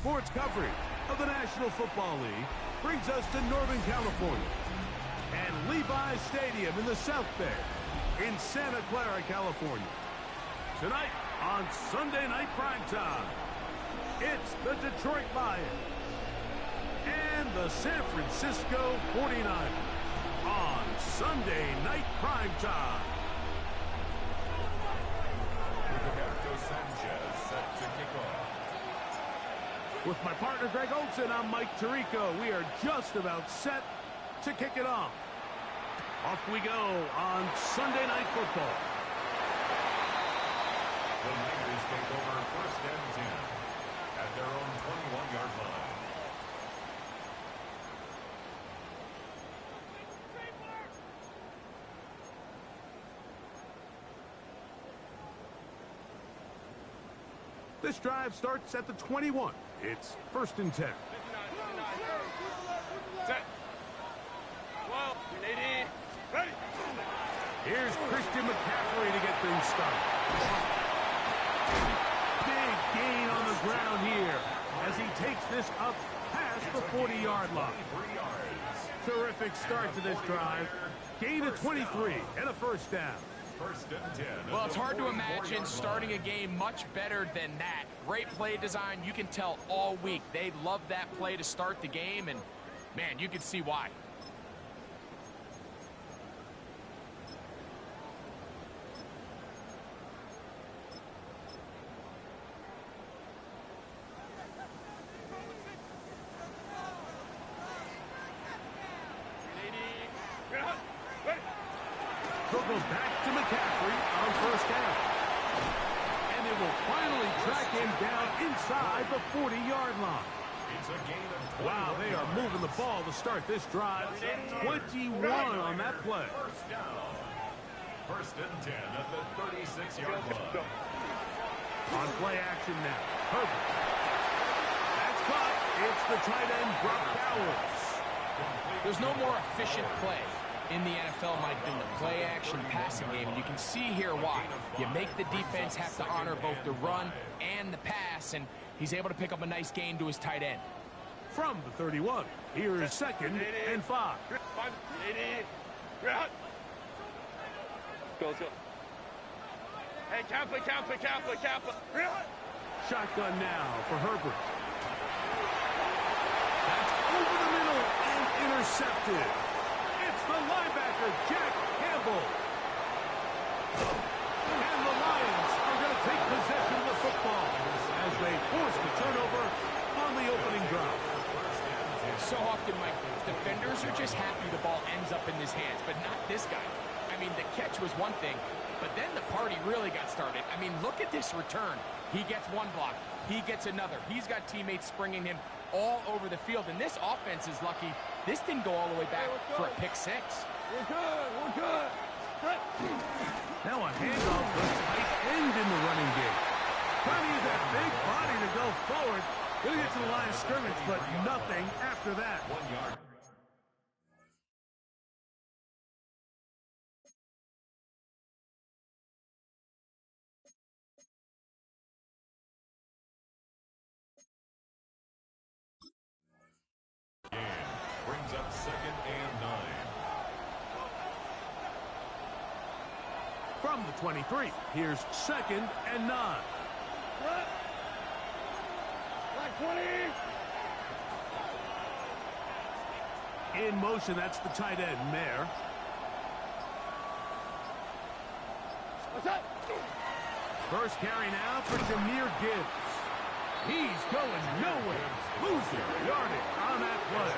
sports coverage of the National Football League brings us to Northern California and Levi's Stadium in the South Bay in Santa Clara, California. Tonight on Sunday Night Primetime, it's the Detroit Lions and the San Francisco 49ers on Sunday Night Primetime. Sanchez set to kick off. With my partner Greg Olson, I'm Mike Tirico. We are just about set to kick it off. Off we go on Sunday Night Football. The Niners take over first and 10 at their own 21-yard line. This drive starts at the 21. It's first and 10. Set. Well, ready. Here's Christian McCaffrey to get things started. Big gain on the ground here as he takes this up past the 40-yard line. Terrific start to this drive. Gain of 23 and a first down. First and 10. Well, it's hard to imagine starting a game much better than that. Great play design. You can tell all week they love that play to start the game, and, man, you can see why. Goes back to McCaffrey on first down. And they will finally track him down inside the 40-yard line. It's a gain of 20. Wow, they are moving the ball to start this drive. 21 on that play. First down. First and 10 at the 36-yard line. On play action now. Herbert. That's caught. It's the tight end, Brock Bowers. There's no more efficient play in the NFL, Mike, than the play-action passing game, and you can see here why. You make the defense have to honor both the run and the pass, and he's able to pick up a nice gain to his tight end. From the 31, here is second and 5. Go. Hey, Kappa. Shotgun now for Herbert. That's over the middle and intercepted. It's the linebacker, Jack Campbell. And the Lions are going to take possession of the football as they force the turnover on the opening drive. So often, Mike, defenders are just happy the ball ends up in his hands, but not this guy. I mean, the catch was one thing, but then the party really got started. I mean, look at this return. He gets one block. He gets another. He's got teammates springing him all over the field, and this offense is lucky. This didn't go all the way back for a pick six. We're good. Now a handoff to the tight end in the running game. Trying to use that big body to go forward. Going to get to the line of scrimmage, but nothing after that. 1 yard. Brings up second and 9. From the 23, here's second and 9. Like 20. In motion, that's the tight end, Mayer. What's up? First carry now for Jahmyr Gibbs. He's going nowhere. Losing yardage on that play.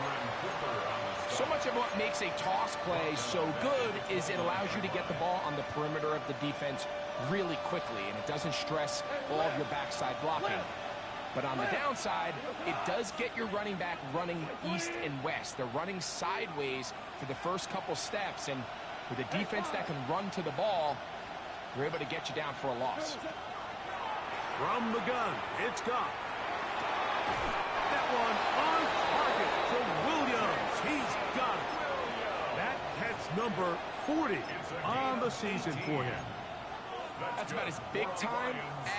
So much of what makes a toss play so good is it allows you to get the ball on the perimeter of the defense really quickly, and it doesn't stress all of your backside blocking. But on the downside, it does get your running back running east and west. They're running sideways for the first couple steps, and with a defense that can run to the ball, they're able to get you down for a loss. From the gun, it's Goff. That one on target to Williams. He's got it. That catch number 40 on the season for him. That's about as big time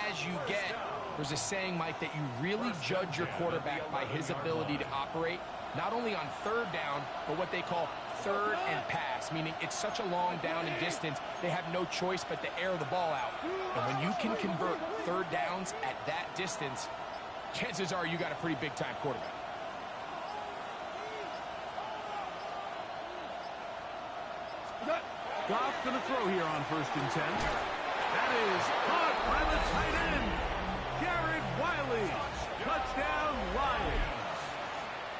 as you get There's a saying, Mike, that you really judge your quarterback by his ability to operate, not only on third down, but what they call third and pass, meaning it's such a long down and distance, they have no choice but to air the ball out. And when you can convert third downs at that distance, chances are you got a pretty big-time quarterback. Goff going to throw here on 1st and 10. That is caught by the tight end, Garrett Wiley. Touchdown, Lions.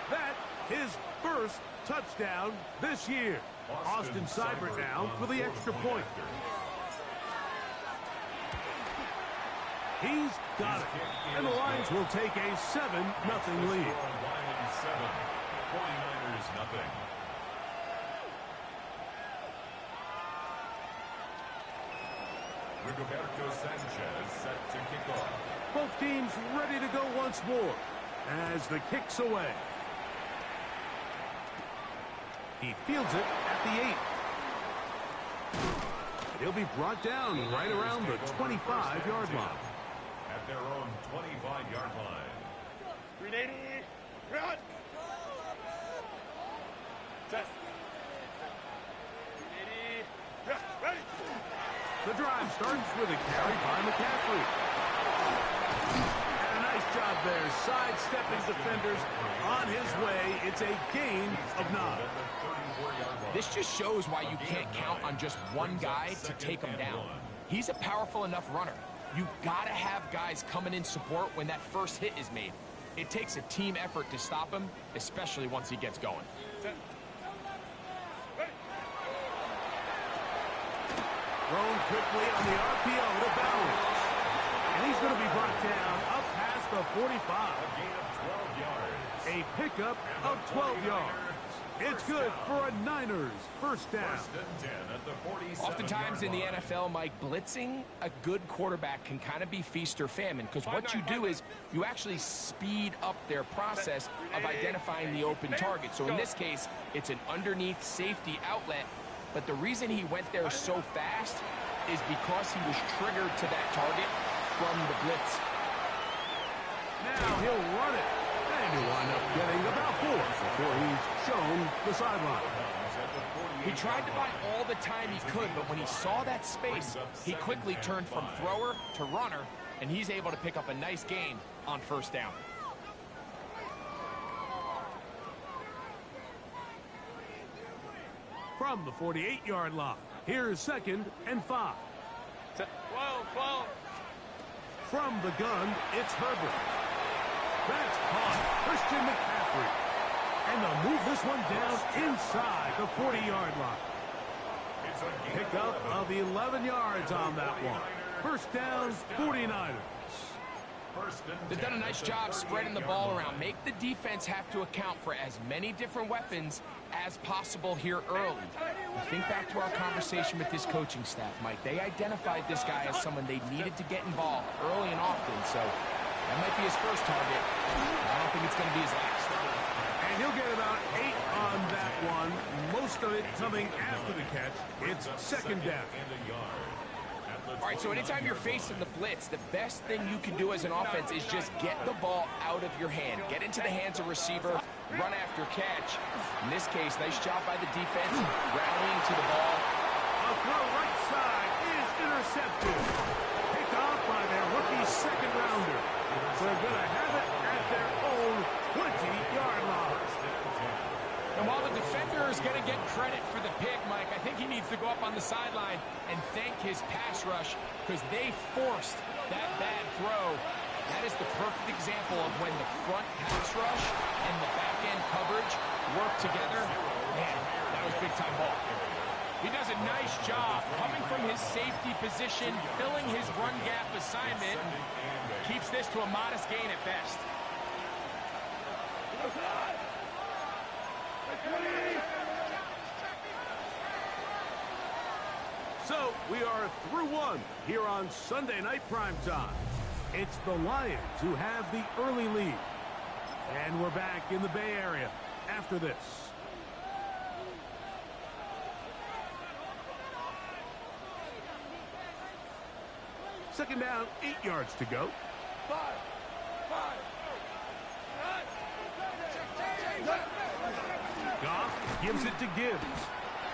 That his first touchdown this year. Austin Seibert now for the extra point. He's got it. And the Lions will take a 7-0 lead. 49ers nothing. Rigoberto Sanchez set to kick off. Both teams ready to go once more as the kick's away. He fields it at the 8. He'll be brought down right around the 25-yard line. At their own 25-yard line. 380. Run. Set. 380. Ready. The drive starts with a carry by McCaffrey. And a nice job there, sidestepping defenders on his way. It's a gain of 9. This just shows why you can't count on just one guy to take him down. He's a powerful enough runner. You've got to have guys coming in support when that first hit is made. It takes a team effort to stop him, especially once he gets going. Thrown quickly on the RPO to Bowers. And he's going to be brought down up past the 45. A gain of 12 yards. A pickup of 12 yards. It's good for a Niners first down. 1st and 10 at the 47. Oftentimes in the NFL, Mike, blitzing a good quarterback can kind of be feast or famine, because what you do is you actually speed up their process of identifying the open target. So in this case, it's an underneath safety outlet, but the reason he went there so fast is because he was triggered to that target from the blitz. Now he'll run it. And he'll wind up getting about 4 before he's shown the sideline. He tried to buy all the time he could, but when he saw that space, he quickly turned from thrower to runner, and he's able to pick up a nice gain on 1st down. From the 48-yard line, here's 2nd and 5. 12. From the gun, it's Herbert. That's caught. Christian McCaffrey. And they'll move this one down inside the 40-yard line. Pickup of 11 yards on that one. 1st down, 49ers. They've done a nice job spreading the ball around. Make the defense have to account for as many different weapons as possible here early. Think back to our conversation with this coaching staff, Mike. They identified this guy as someone they needed to get involved early and often, so that might be his first target. I don't think it's going to be his last. And he'll get about 8 on that one. Most of it coming after the catch. It's 2nd down. All right, so anytime you're facing the blitz, the best thing you can do as an offense is just get the ball out of your hand. Get into the hands of receiver, run after catch. In this case, nice job by the defense, rallying to the ball. A throw right side is intercepted. Picked off by their rookie 2nd rounder. So they're going to have it at their own 20-yard line. And while the defender is going to get credit for the pick, Mike, I think he needs to go up on the sideline and thank his pass rush, because they forced that bad throw. That is the perfect example of when the front pass rush and the back-end coverage work together. Man, that was big-time ball. He does a nice job coming from his safety position, filling his run gap assignment, and keeps this to a modest gain at best. So we are through one here on Sunday Night Primetime. It's the Lions who have the early lead. And we're back in the Bay Area after this. Second down, 8 yards to go. Goff gives it to Gibbs.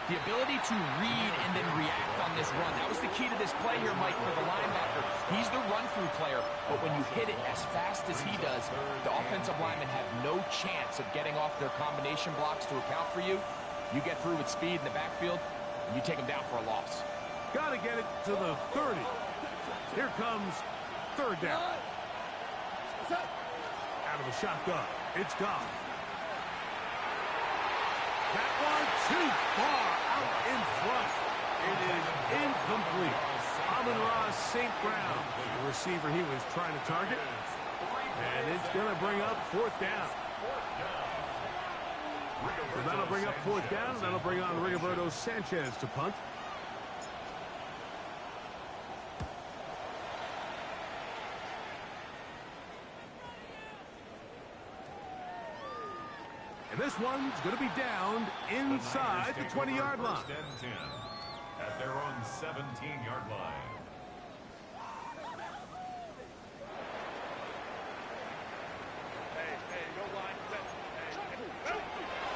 The ability to read and then react on this run. That was the key to this play here, Mike, for the linebacker. He's the run-through player, but when you hit it as fast as he does, the offensive linemen have no chance of getting off their combination blocks to account for you. You get through with speed in the backfield, and you take them down for a loss. Got to get it to the 30. Here comes third down. Out of the shotgun, it's Goff. That one too far out in front. It is incomplete. Amon-Ra St. Brown, the receiver he was trying to target. And it's going to bring up fourth down. So that'll bring up fourth down. And that'll bring on Rigoberto Sanchez to punt. And this one's going to be down inside the 20-yard line. First and 10 at their own 17-yard line.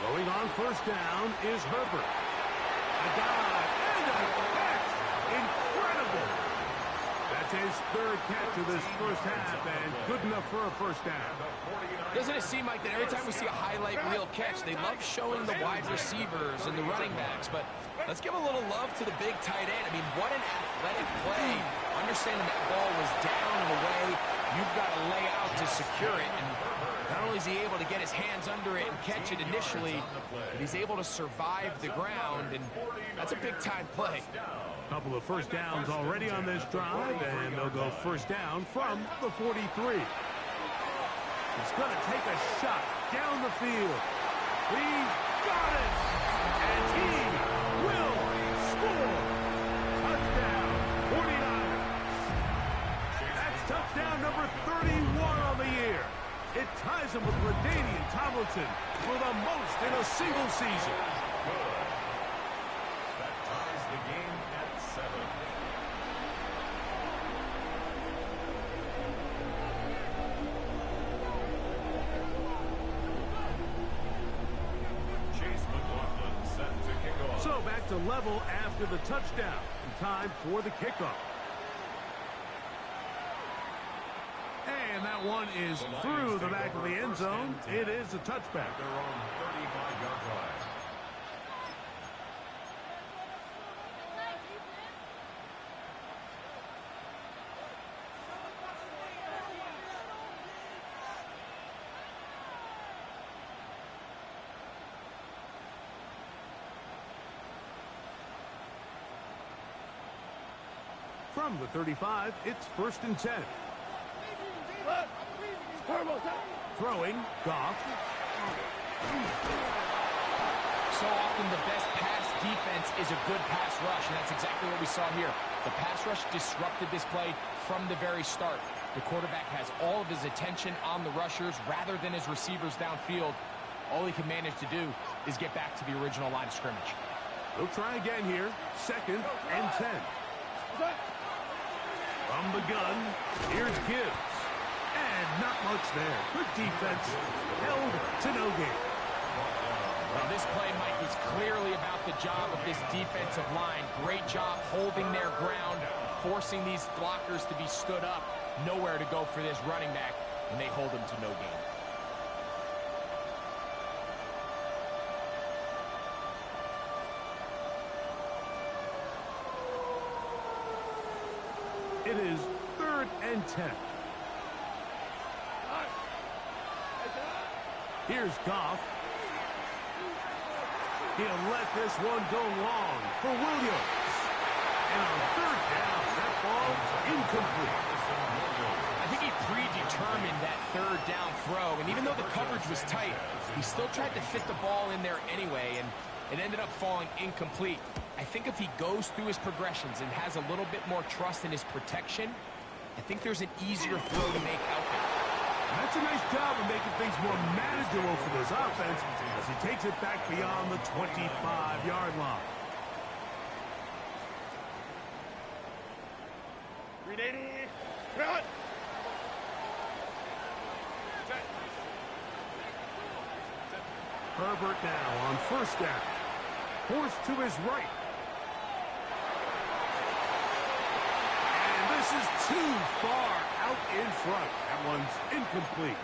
Going on first down is Herbert. A dive and a catch. Incredible. That's his third catch of this first half, and good enough for a first down. Doesn't it seem like that every time we see a highlight reel catch, they love showing the wide receivers and the running backs, but let's give a little love to the big tight end. I mean, what an athletic play. Understanding that ball was down and away, you've got to lay out to secure it, and not only is he able to get his hands under it and catch it initially, but he's able to survive the ground, and that's a big-time play. Couple of first downs already on this drive, and they'll go first down from the 43. He's going to take a shot down the field. He's got it! And he will score! Touchdown, 49ers. That's touchdown number 31 on the year. It ties him with LaDainian Tomlinson for the most in a single season. That ties the game at 7. So back to level after the touchdown. And time for the kickoff. And that one is through the back of the end zone. It is a touchback. Their own 35-yard line. From the 35, it's first and 10. Throwing, Goff. So often the best pass defense is a good pass rush, and that's exactly what we saw here. The pass rush disrupted this play from the very start. The quarterback has all of his attention on the rushers rather than his receivers downfield. All he can manage to do is get back to the original line of scrimmage. They'll try again here. Second and 10. From the gun, here's Gibbs. And not much there. Good defense. Held to no gain. Well, this play, Mike, was clearly about the job of this defensive line. Great job holding their ground, forcing these blockers to be stood up. Nowhere to go for this running back, and they hold him to no gain. It is third and 10. Here's Goff. He'll let this one go long for Williams. And on third down, that ball incomplete. I think he predetermined that third down throw, and even though the coverage was tight, he still tried to fit the ball in there anyway, and it ended up falling incomplete. I think if he goes through his progressions and has a little bit more trust in his protection, I think there's an easier throw to make out there. And that's a nice job of making things more manageable for this offense as he takes it back beyond the 25-yard line. 380, run! Herbert now on first down. Forced to his right. And this is too far out in front. That one's incomplete.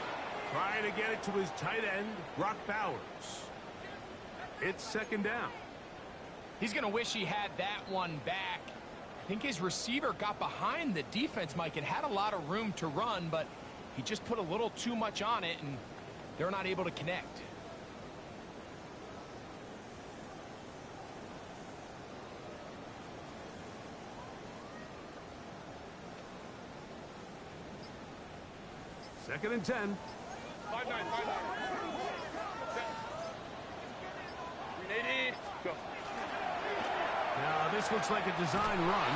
Trying to get it to his tight end, Brock Bowers. It's second down. He's going to wish he had that one back. I think his receiver got behind the defense, Mike, and had a lot of room to run, but he just put a little too much on it, and they're not able to connect. Second and 10. 5-9, 5-9. Set. 380. Go. Now, this looks like a design run.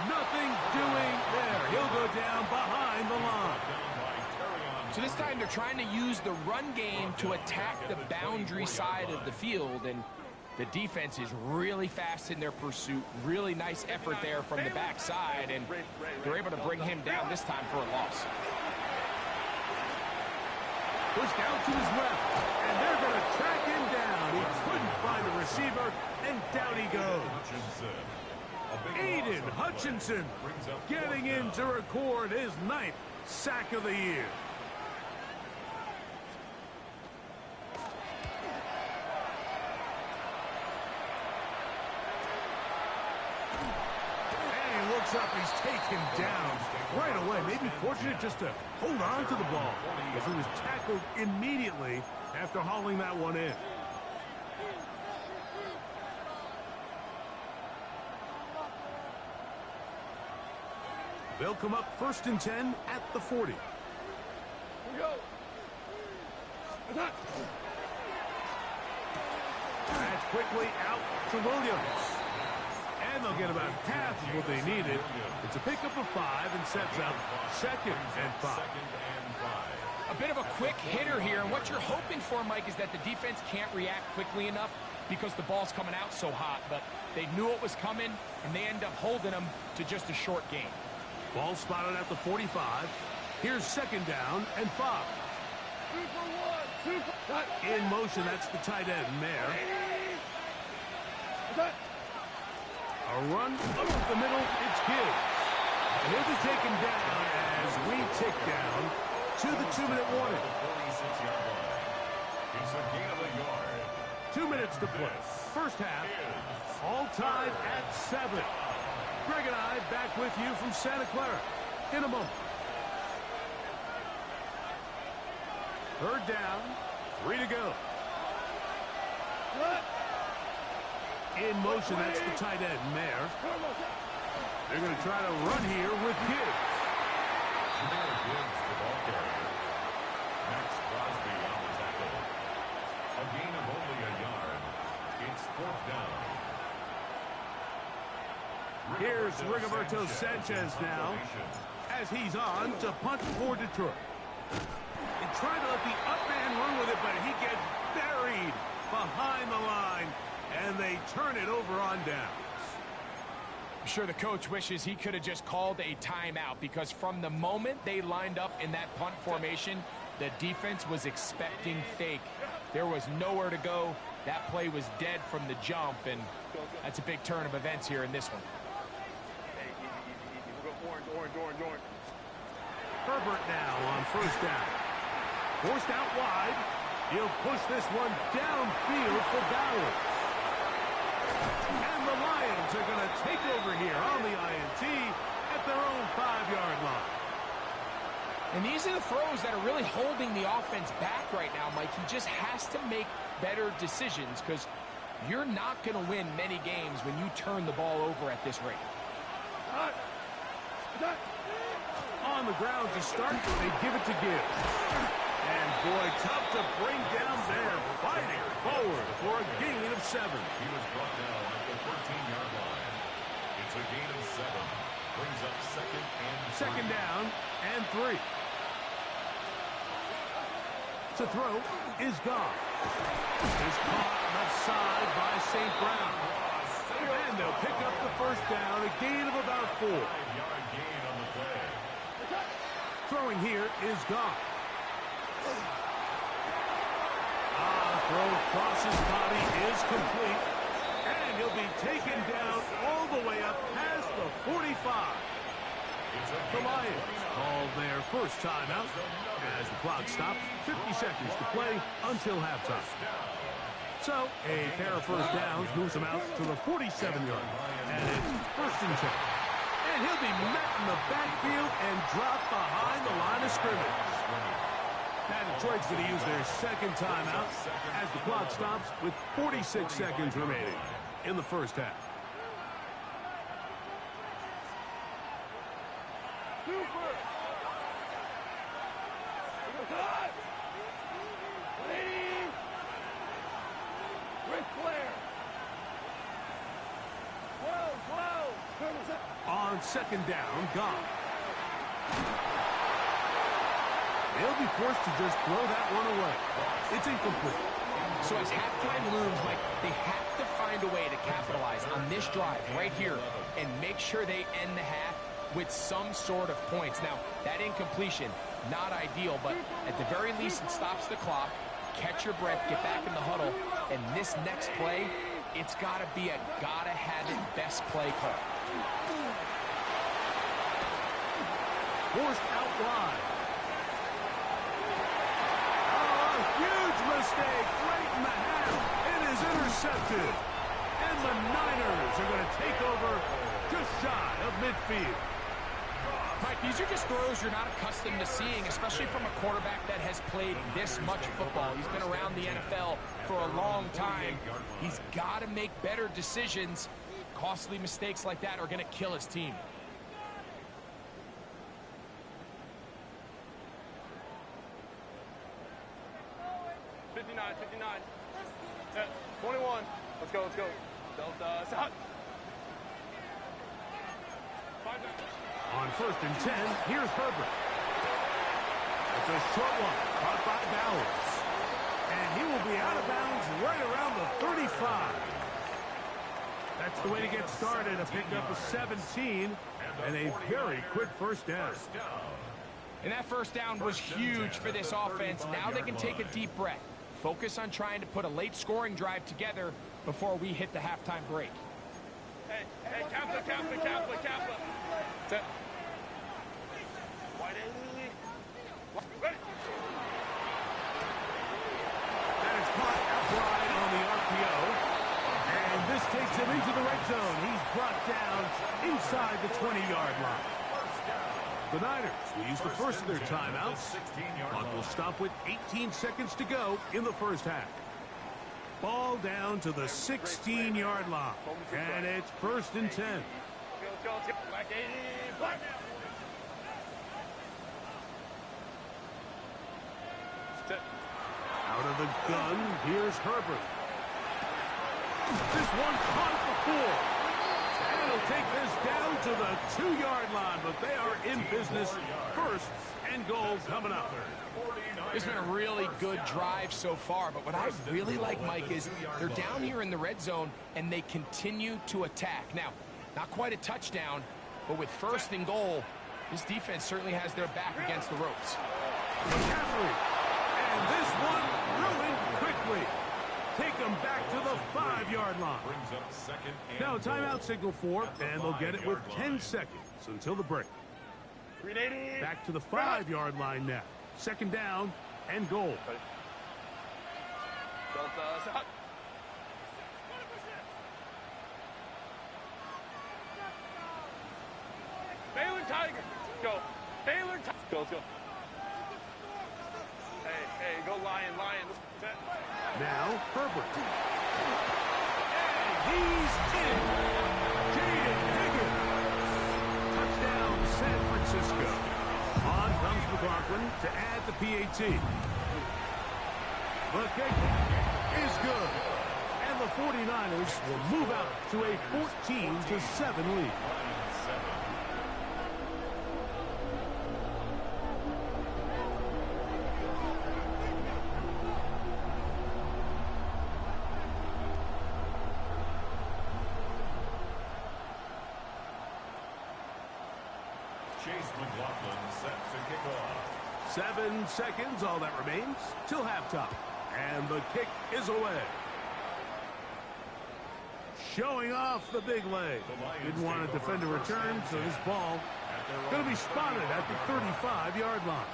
Nothing doing there. He'll go down behind the line. So this time they're trying to use the run game to attack the boundary side of the field, and the defense is really fast in their pursuit. Really nice effort there from the backside, and they're able to bring him down this time for a loss. Pushed out to his left, and they're going to track him down. He couldn't find the receiver, and down he goes. Aiden Hutchinson getting in to record his 9th sack of the year. And he looks up, he's taken down right away. Maybe fortunate just to hold on to the ball, because he was tackled immediately after hauling that one in. They'll come up first and 10 at the 40. Here we go. Attack. That's quickly out to Williams. And they'll get about half of what they needed. It's a pickup of 5 and sets up second and 5. A bit of a quick hitter here, and what you're hoping for, Mike, is that the defense can't react quickly enough because the ball's coming out so hot, but they knew it was coming, and they end up holding them to just a short gain. Ball spotted at the 45. Here's second down and 5. 2 for 1. 2 for... In motion, that's the tight end there. Attack. A run up the middle, it's Gibbs. And he'll be taken down as we tick down to the 2-minute warning. 46-yard line. It's a gain of a yard. 2 minutes to play. First half, all tied at 7. Greg and I back with you from Santa Clara in a moment. Third down, 3 to go. In motion, that's the tight end, Mayer. They're going to try to run here with Gibbs. Jameer Gibbs, the ball carrier. Max Crosby on the tackle. A gain of only a yard. It's 4th down. Here's Rigoberto Sanchez now as he's on to punt for Detroit. He tried to let the up man run with it, but he gets buried behind the line, and they turn it over on downs. I'm sure the coach wishes he could have just called a timeout, because from the moment they lined up in that punt formation, the defense was expecting fake. There was nowhere to go. That play was dead from the jump, and that's a big turn of events here in this one. Orange. Herbert now on first down. Forced out wide. He'll push this one downfield for Bowers. And the Lions are going to take over here on the INT at their own 5-yard line. And these are the throws that are really holding the offense back right now, Mike. He just has to make better decisions, because you're not going to win many games when you turn the ball over at this rate. On the ground to start, they give it to Gibbs. And boy, tough to bring down there, fighting forward for a gain of 7. He was brought down at the 13-yard line. It's a gain of 7. Brings up second down and 3. To throw is Goff. Is caught left side by St. Brown. And they'll pick up the first down, a gain of about 4. 5-yard gain on the play. Throwing here is Goff. Throw across his body is complete. And he'll be taken down all the way up past the 45. The Lions call their first timeout as the clock stops. 50 seconds to play until halftime. So a pair of first downs moves him out to the 47-yard line. And it's first and 10. And he'll be met in the backfield and dropped behind the line of scrimmage. Now Detroit's going to use their second timeout as the clock stops with 46 seconds remaining in the first half. Super! Time! Ladies! Ric Flair! 12! On second down, gone. They'll be forced to just throw that one away. It's incomplete. So as halftime looms, Mike, they have to find a way to capitalize on this drive right here and make sure they end the half with some sort of points. Now, that incompletion, not ideal, but at the very least, it stops the clock. Catch your breath, get back in the huddle, and this next play, it's got to be a gotta-have-it best play call. Forced out wide. Oh, a huge mistake right in the half. It is intercepted. And the Niners are going to take over just shy of midfield. Mike, these are just throws you're not accustomed to seeing, especially from a quarterback that has played this much football. He's been around the NFL for a long time. He's got to make better decisions. Costly mistakes like that are going to kill his team. $59. 21. Let's go. Delta, stop. On first and 10, here's Herbert. It's a short one, caught by Bowers. And he will be out of bounds right around the 35. That's the way to get started, a pickup of 17, and a very quick first down. And that first down was huge for this offense. Now they can take a deep breath. Focus on trying to put a late scoring drive together before we hit the halftime break. Hey, Kappa. Set. Wide ready. That is caught outright on the RPO. And this takes him into the red zone. He's brought down inside the 20-yard line. The Niners will use the first of their timeouts. Clock will stop with 18 seconds to go in the first half. Ball down to the 16-yard line. And it's first and 10. Let's go. Black 80. Black. Out of the gun, here's Herbert. This one caught before. And he'll take this down to the 2-yard line, but they are in business. First and goal coming up. It's been a really good drive so far, but what I really like, Mike, is they're down here in the red zone, and they continue to attack. Now, not quite a touchdown, but with first and goal, this defense certainly has their back against the ropes. McCaffrey. And this one ruined quickly. Take them back to the 5-yard line. Now, timeout signal 4, and they'll get it with 10 seconds until the break. Back to the 5-yard line now. Second down and goal. Baylor Tiger. Go. Baylor Tiger. Let's go. Hey, go Lion. Set. Now, Herbert. And he's in. Jaden Higgins. Touchdown, San Francisco. On comes McLaughlin to add the PAT. The kick is good. And the 49ers will move out to a 14-7 lead. Chase McLaughlin set to kick off. 7 seconds, all that remains, till halftime. And the kick is away. Showing off the big leg. Didn't want to defend a return, so this ball going to be spotted at the 35-yard line.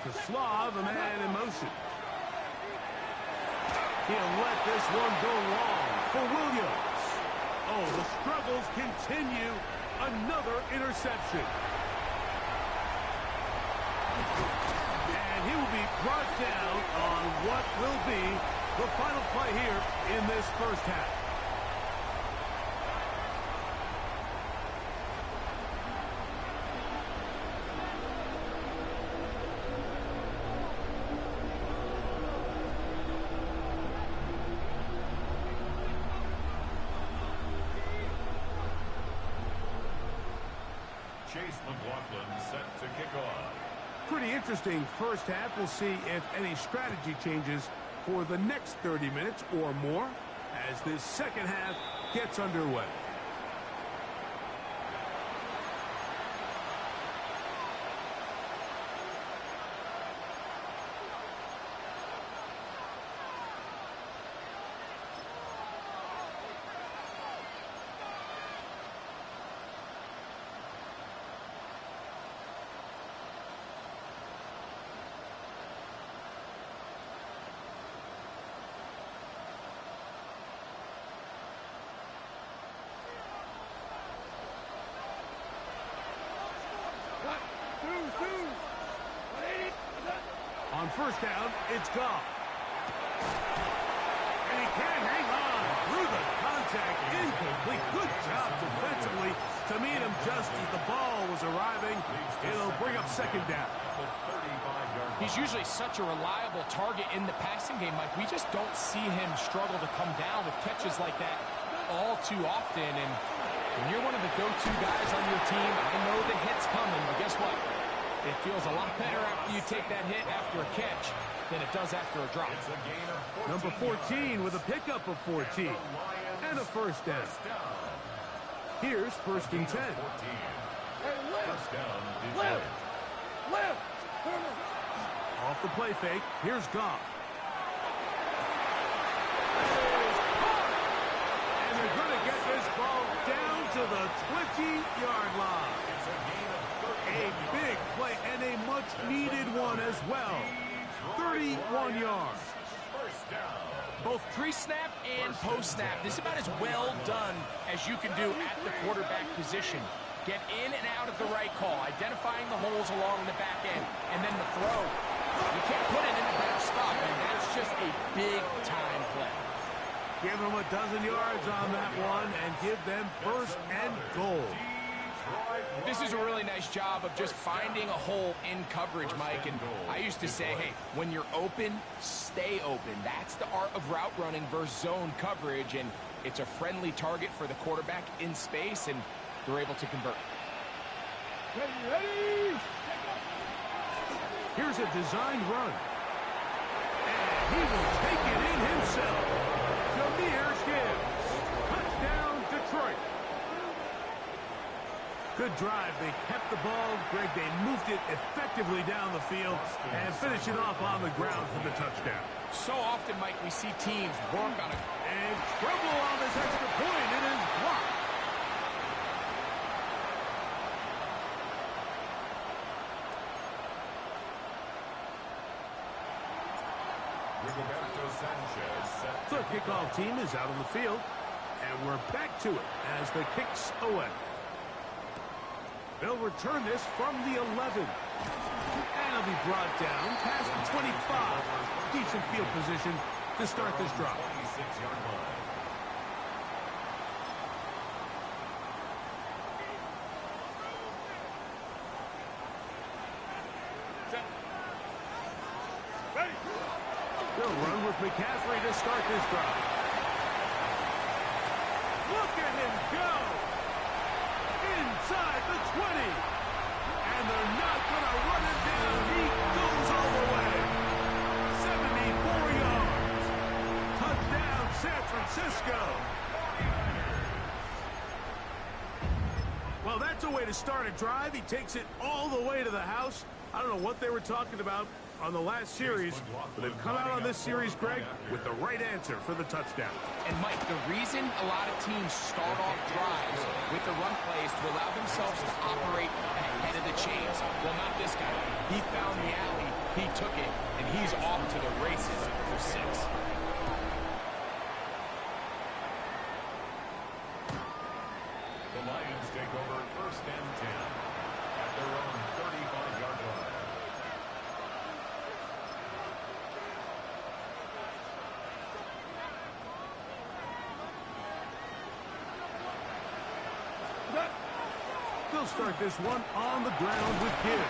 To Slav, a man in motion. He'll let this one go long for Williams. Oh, the struggles continue. Another interception. And he will be brought down on what will be the final play here in this first half. Set to kick off. Pretty interesting first half. We'll see if any strategy changes for the next 30 minutes or more as this second half gets underway. On first down, it's Goff. And he can't hang on through the contact. Incomplete. Good job defensively to meet him just as the ball was arriving. It'll bring up second down. He's usually such a reliable target in the passing game, Mike. We just don't see him struggle to come down with catches like that all too often. And when you're one of the go-to guys on your team, I know the hit's coming, but guess what? It feels a lot better after you take that hit after a catch than it does after a drop. Number 14 with a pickup of 14 and a first down. Here's first and 10. Left. Off the play fake, here's Goff. And they're going to get this ball down to the 20-yard line. A big play and a much-needed one as well. 31 yards. Both pre-snap and post-snap. This is about as well done as you can do at the quarterback position. Get in and out of the right call, identifying the holes along the back end, and then the throw. You can't put it in a better spot, and that's just a big-time play. Give them a dozen yards on that one and give them first and goal. This is a really nice job of just finding a hole in coverage, Mike. And I used to say, hey, when you're open, stay open. That's the art of route running versus zone coverage. And it's a friendly target for the quarterback in space, and they're able to convert. Ready. Here's a designed run. And he will take it in himself. Jahmyr Gibbs. Touchdown, Detroit. Good drive. They kept the ball. Greg, they moved it effectively down the field and finish it off on the ground for the touchdown. So often, Mike, we see teams work on it. And trouble on this extra point. It is blocked. The kickoff team is out on the field. And we're back to it as the kick's away. They'll return this from the 11. And it'll be brought down past the 25. Decent field position to start this drive. 26-yard line. Ready. They'll run with McCaffrey to start this drive. Look at him go! Inside the 20. And they're not going to run him down. He goes all the way. 7 San Francisco. Well, that's a way to start a drive. He takes it all the way to the house. I don't know what they were talking about on the last series, but they've come out on this series, Greg, with the right answer for the touchdown. And, Mike, the reason a lot of teams start off drives with the run plays to allow themselves to operate ahead of the chains. Well, not this guy. He found the alley, he took it, and he's off to the races for 6. The Lions take over 1st and 10 at their own 35-yard line. They'll start this one on the ground with Gibbs.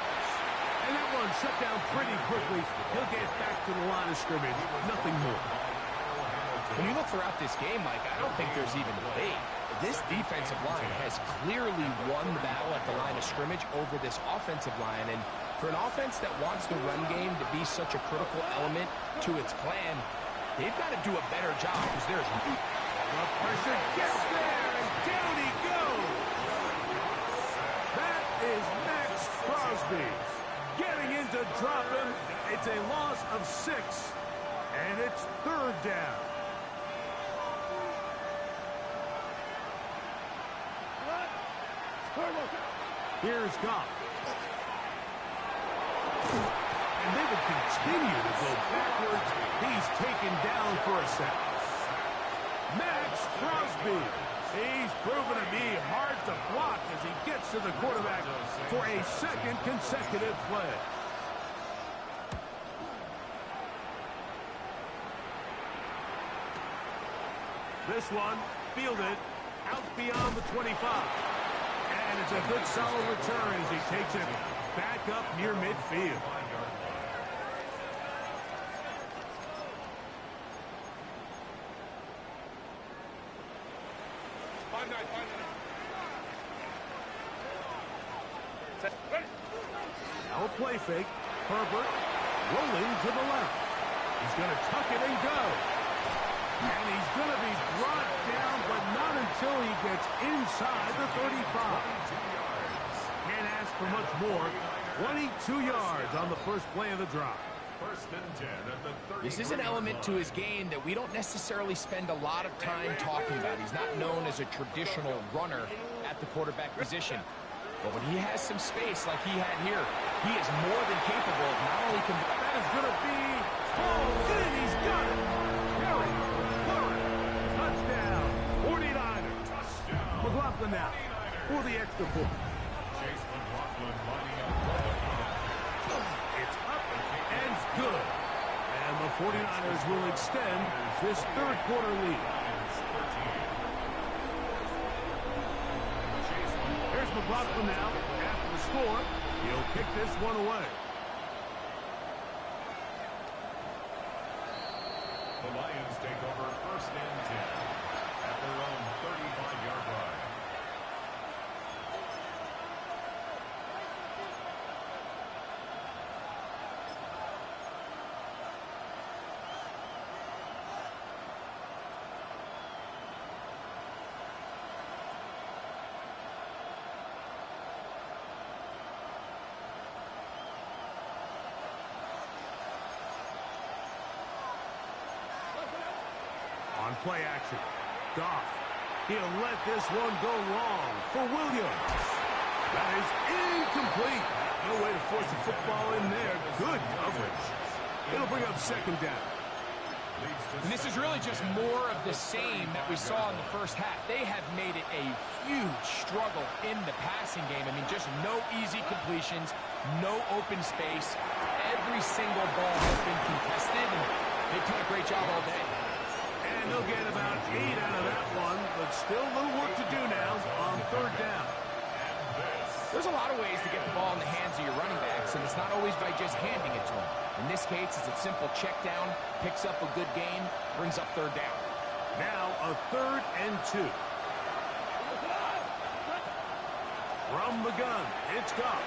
And that one shut down pretty quickly. He'll get back to the line of scrimmage. Nothing more. When you look throughout this game, Mike, I don't think there's even debate. This defensive line has clearly won the battle at the line of scrimmage over this offensive line. And for an offense that wants the run game to be such a critical element to its plan, they've got to do a better job because there's... The pressure gets there, and down he goes. That is Max Crosby. Getting in to drop him. It's a loss of 6, and it's 3rd down. Here's Goff. And they will continue to go backwards. He's taken down for a sack. Max Crosby. He's proven to be hard to block as he gets to the quarterback for a 2nd consecutive play. This one fielded out beyond the 25. And it's a good solid return as he takes it back up near midfield. Now a play fake. Herbert rolling to the left. He's going to tuck it and go. And he's going to be brought down, but not until he gets inside the 35. Can't ask for much more. 22 yards on the first play of the drive. 1st and 10 at the 30. This is an element to his game that we don't necessarily spend a lot of time talking about. He's not known as a traditional runner at the quarterback position. But when he has some space like he had here, he is more than capable of not only... That is going to be... Oh, and he's got it! Touchdown! 49ers. Touchdown. McLaughlin now for the extra point. Chase McLaughlin lining up. It's up and good. And the 49ers will extend this 3rd quarter lead. Here's McLaughlin now after the score. He'll kick this one away. The Lions take over 1st and 10 at their own 35-yard line. On play action, Goff. He'll let this one go long for Williams. That is incomplete. No way to force the football in there. Good coverage. It'll bring up 2nd down. And this is really just more of the same that we saw in the first half. They have made it a huge struggle in the passing game. I mean, just no easy completions, no open space. Every single ball has been contested, and they've done a great job all day. And they'll get about 8 out of that one, but still a little work to do now on 3rd down. There's a lot of ways to get the ball in the hands of your running backs, and it's not always by just handing it to them. In this case, it's a simple check down, picks up a good gain, brings up 3rd down. Now a 3rd and 2. From the gun, it's Goff.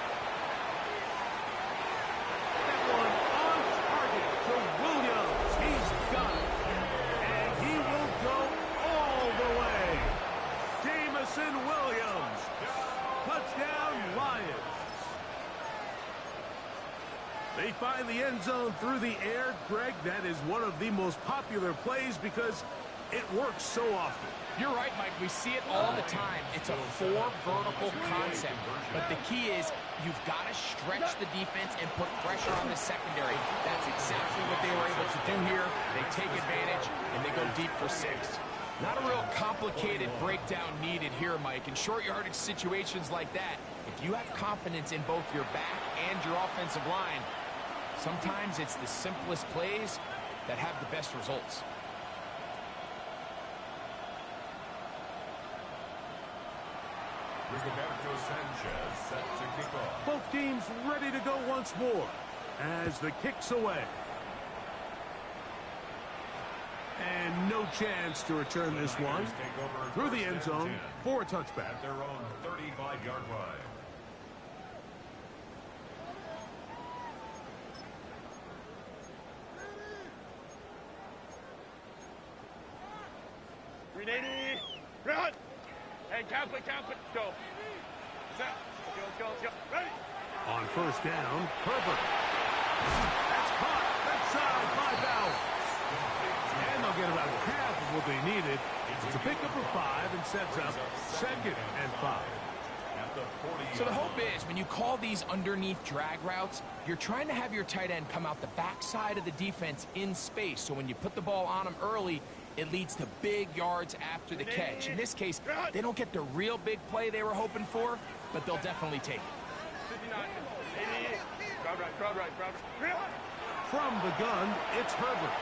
That one on target to Williams. He's got it. And he will Jameson Williams. Touchdown, Lions. They find the end zone through the air. Greg, that is one of the most popular plays because it works so often. You're right, Mike. We see it all the time. It's a 4 vertical concept. But the key is you've got to stretch the defense and put pressure on the secondary. That's exactly what they were able to do here. They take advantage, and they go deep for 6. Not a real complicated breakdown needed here, Mike. In short yardage situations like that, if you have confidence in both your back and your offensive line, sometimes it's the simplest plays that have the best results. Rigoberto Sanchez set to kick off. Both teams ready to go once more as the kick's away. And no chance to return this one through the end zone for a touchback. At their own 35-yard line. Run! And count it, go. Set. Go. Ready? On first down, Herbert. That's caught. Left side by Bowers. And they'll get about half of what they needed. It's a pickup of 5 and sets up 2nd and 5. So the hope is when you call these underneath drag routes, you're trying to have your tight end come out the backside of the defense in space. So when you put the ball on him early, it leads to big yards after the catch. In this case, they don't get the real big play they were hoping for, but they'll definitely take it. 59, 88. Crowd right. From the gun, it's Herbert.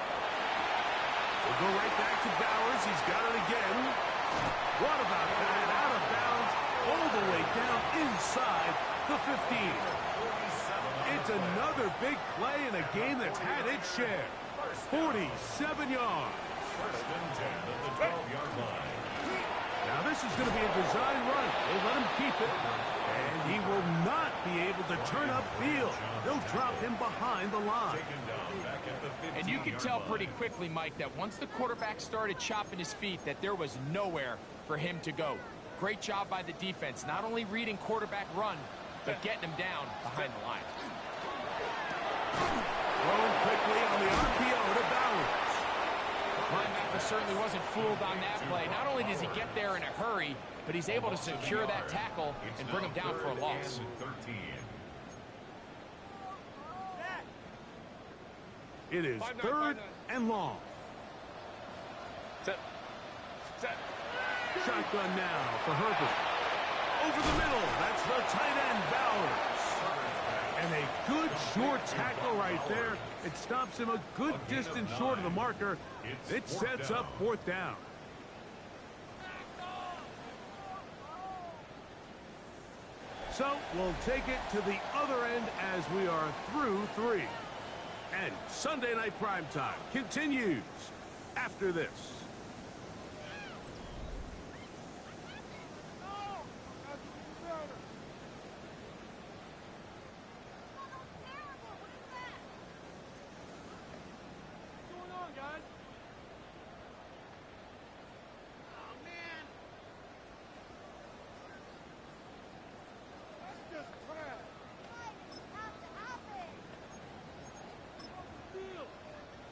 We'll go right back to Bowers. He's got it again. What about that? Out of bounds, all the way down inside the 15. It's another big play in a game that's had its share. 47 yards. First and 10 at the 12-yard line. Now this is going to be a design run. They let him keep it, and he will not be able to turn upfield. They'll drop him behind the line. And you could tell pretty quickly, Mike, that once the quarterback started chopping his feet, that there was nowhere for him to go. Great job by the defense, not only reading quarterback run, but getting him down behind the line. Thrown quickly on the RPO to Bowers. Linebacker certainly wasn't fooled on that play. Not only does he get there in a hurry, but he's able to secure that tackle and bring him down for a loss. It is 3rd and long. Set. Shotgun now for Herbert. Over the middle, that's the tight end, Bowers. And a good short tackle right there. It stops him a good distance short of the marker. It sets up 4th down. So we'll take it to the other end as we are through 3. And Sunday Night Primetime continues after this.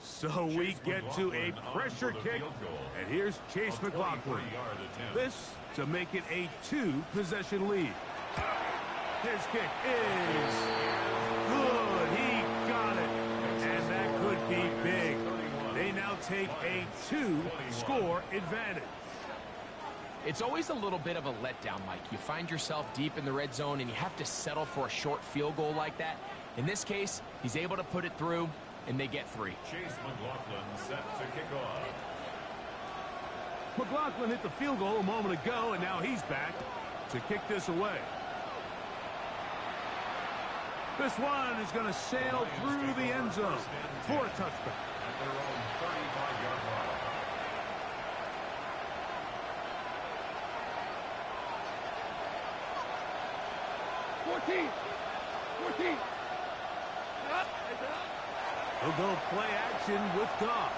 So we get to a pressure kick, and here's Chase McLaughlin. This to make it a 2-possession lead. His kick is good. He got it, and that could be big. They now take a 2-score advantage. It's always a little bit of a letdown, Mike. You find yourself deep in the red zone, and you have to settle for a short field goal like that. In this case, he's able to put it through, and they get 3. Chase McLaughlin set to kick off. McLaughlin hit the field goal a moment ago, and now he's back to kick this away. This one is going to sail through the end zone for a touchback. At their own 35-yard line. 14. He'll go play action with Goff.